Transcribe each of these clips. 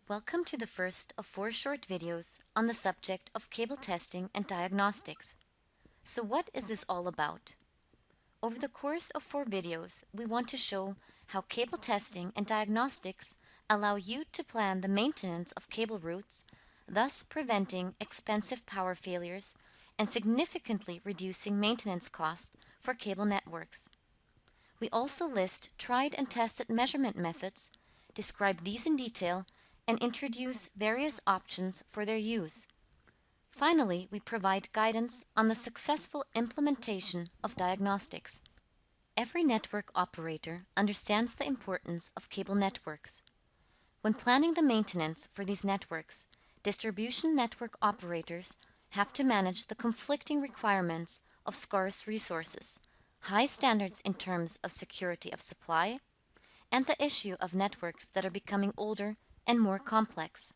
Welcome to the first of 4 short videos on the subject of cable testing and diagnostics. So what is this all about? Over the course of 4 videos, we want to show how cable testing and diagnostics allow you to plan the maintenance of cable routes, thus preventing expensive power failures and significantly reducing maintenance costs for cable networks. We also list tried and tested measurement methods, describe these in detail, and introduce various options for their use. Finally, we provide guidance on the successful implementation of diagnostics. Every network operator understands the importance of cable networks. When planning the maintenance for these networks, distribution network operators have to manage the conflicting requirements of scarce resources, high standards in terms of security of supply, and the issue of networks that are becoming older and more complex.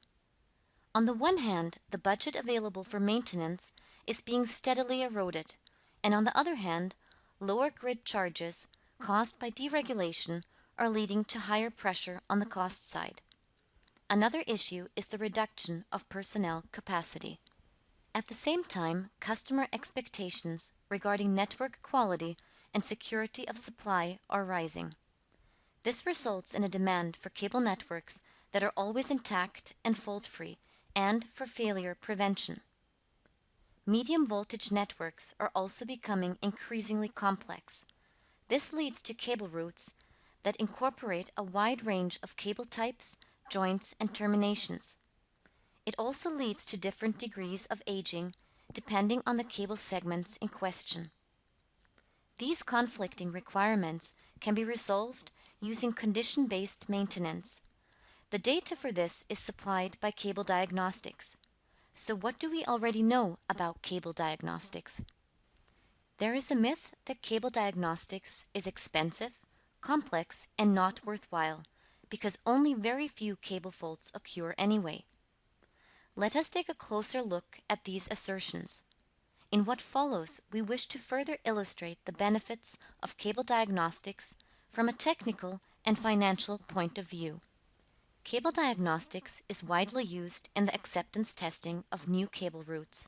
On the one hand, the budget available for maintenance is being steadily eroded, and on the other hand, lower grid charges caused by deregulation are leading to higher pressure on the cost side. Another issue is the reduction of personnel capacity. At the same time, customer expectations regarding network quality and security of supply are rising. This results in a demand for cable networks that are always intact and fault-free, and for failure prevention. Medium voltage networks are also becoming increasingly complex. This leads to cable routes that incorporate a wide range of cable types, joints, and terminations. It also leads to different degrees of aging depending on the cable segments in question. These conflicting requirements can be resolved using condition-based maintenance. The data for this is supplied by Cable Diagnostics. So what do we already know about cable diagnostics? There is a myth that cable diagnostics is expensive, complex, and not worthwhile because only very few cable faults occur anyway. Let us take a closer look at these assertions. In what follows, we wish to further illustrate the benefits of cable diagnostics from a technical and financial point of view. Cable diagnostics is widely used in the acceptance testing of new cable routes.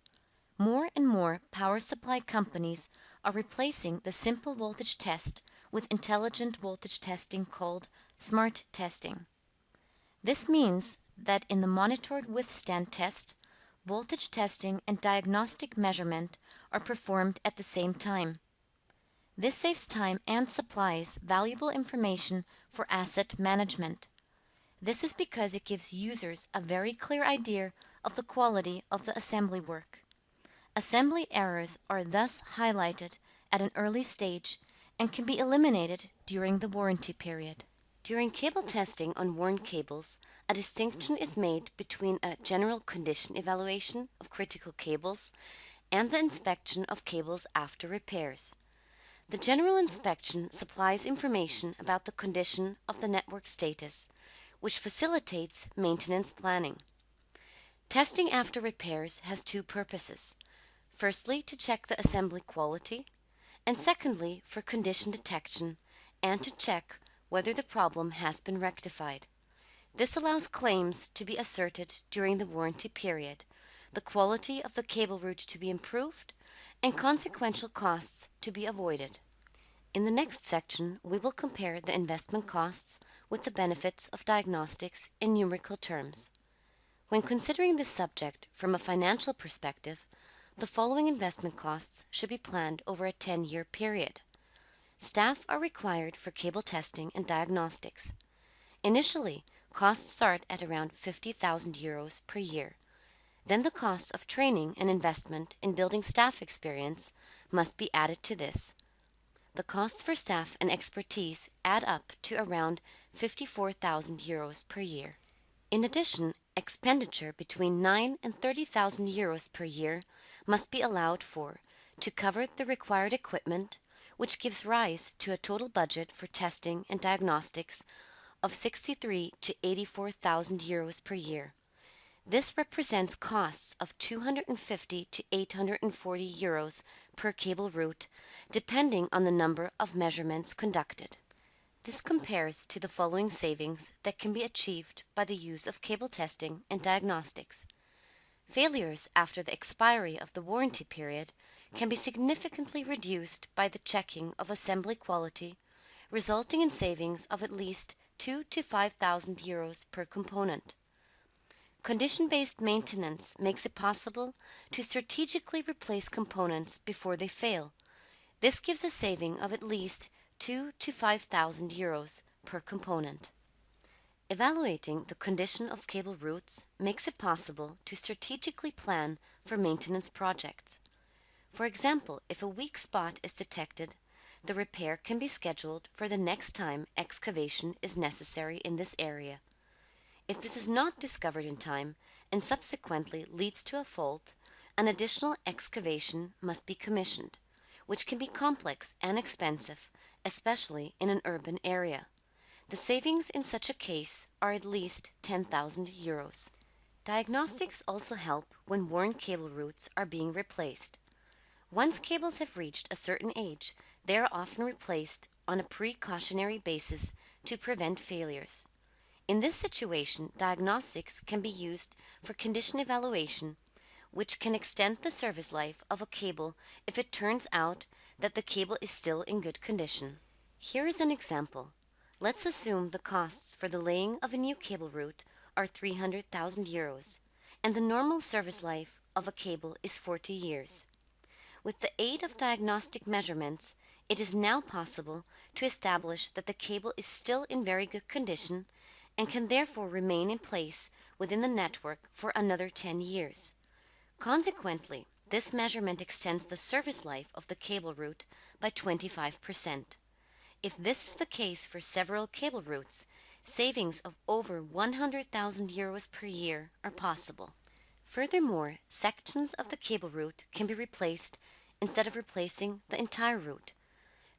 More and more power supply companies are replacing the simple voltage test with intelligent voltage testing called smart testing. This means that in the monitored withstand test, voltage testing and diagnostic measurement are performed at the same time. This saves time and supplies valuable information for asset management. This is because it gives users a very clear idea of the quality of the assembly work. Assembly errors are thus highlighted at an early stage and can be eliminated during the warranty period. During cable testing on worn cables, a distinction is made between a general condition evaluation of critical cables and the inspection of cables after repairs. The general inspection supplies information about the condition of the network status, which facilitates maintenance planning. Testing after repairs has 2 purposes. Firstly, to check the assembly quality, and secondly, for condition detection and to check whether the problem has been rectified. This allows claims to be asserted during the warranty period, the quality of the cable route to be improved, and consequential costs to be avoided. In the next section, we will compare the investment costs with the benefits of diagnostics in numerical terms. When considering this subject from a financial perspective, the following investment costs should be planned over a 10-year period. Staff are required for cable testing and diagnostics. Initially, costs start at around €50,000 per year. Then the costs of training and investment in building staff experience must be added to this. The costs for staff and expertise add up to around €54,000 per year. In addition, expenditure between €9,000 and €30,000 per year must be allowed for to cover the required equipment, which gives rise to a total budget for testing and diagnostics of €63,000 to €84,000 per year. This represents costs of €250 to €840 per cable route, depending on the number of measurements conducted. This compares to the following savings that can be achieved by the use of cable testing and diagnostics. Failures after the expiry of the warranty period can be significantly reduced by the checking of assembly quality, resulting in savings of at least 2,000 to 5,000 euros per component. Condition-based maintenance makes it possible to strategically replace components before they fail. This gives a saving of at least 2,000 to 5,000 euros per component. Evaluating the condition of cable routes makes it possible to strategically plan for maintenance projects. For example, if a weak spot is detected, the repair can be scheduled for the next time excavation is necessary in this area. If this is not discovered in time and subsequently leads to a fault, an additional excavation must be commissioned, which can be complex and expensive, especially in an urban area. The savings in such a case are at least 10,000 euros. Diagnostics also help when worn cable routes are being replaced. Once cables have reached a certain age, they are often replaced on a precautionary basis to prevent failures. In this situation, diagnostics can be used for condition evaluation, which can extend the service life of a cable if it turns out that the cable is still in good condition. Here is an example. Let's assume the costs for the laying of a new cable route are 300,000 euros, and the normal service life of a cable is 40 years. With the aid of diagnostic measurements, it is now possible to establish that the cable is still in very good condition and can therefore remain in place within the network for another 10 years. Consequently, this measurement extends the service life of the cable route by 25%. If this is the case for several cable routes, savings of over 100,000 euros per year are possible. Furthermore, sections of the cable route can be replaced instead of replacing the entire route.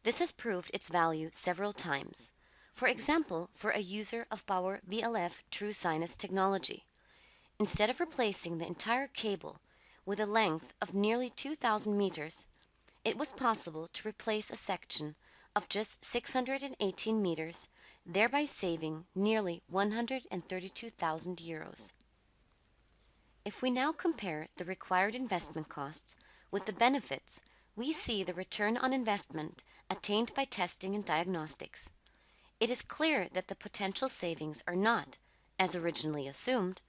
This has proved its value several times. For example, for a user of Bauer VLF True Sinus technology. Instead of replacing the entire cable with a length of nearly 2,000 meters, it was possible to replace a section of just 618 meters, thereby saving nearly 132,000 euros. If we now compare the required investment costs with the benefits, we see the return on investment attained by testing and diagnostics. It is clear that the potential savings are not, as originally assumed,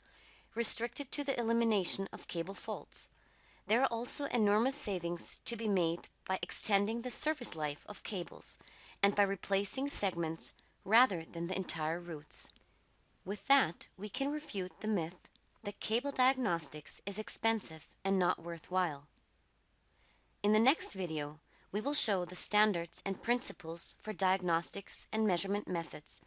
restricted to the elimination of cable faults. There are also enormous savings to be made by extending the service life of cables and by replacing segments rather than the entire routes. With that, we can refute the myth that cable diagnostics is expensive and not worthwhile. In the next video, we will show the standards and principles for diagnostics and measurement methods,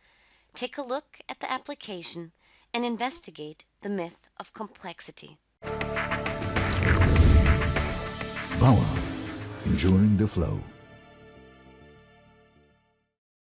take a look at the application, and investigate the myth of complexity. Power, enjoying the flow.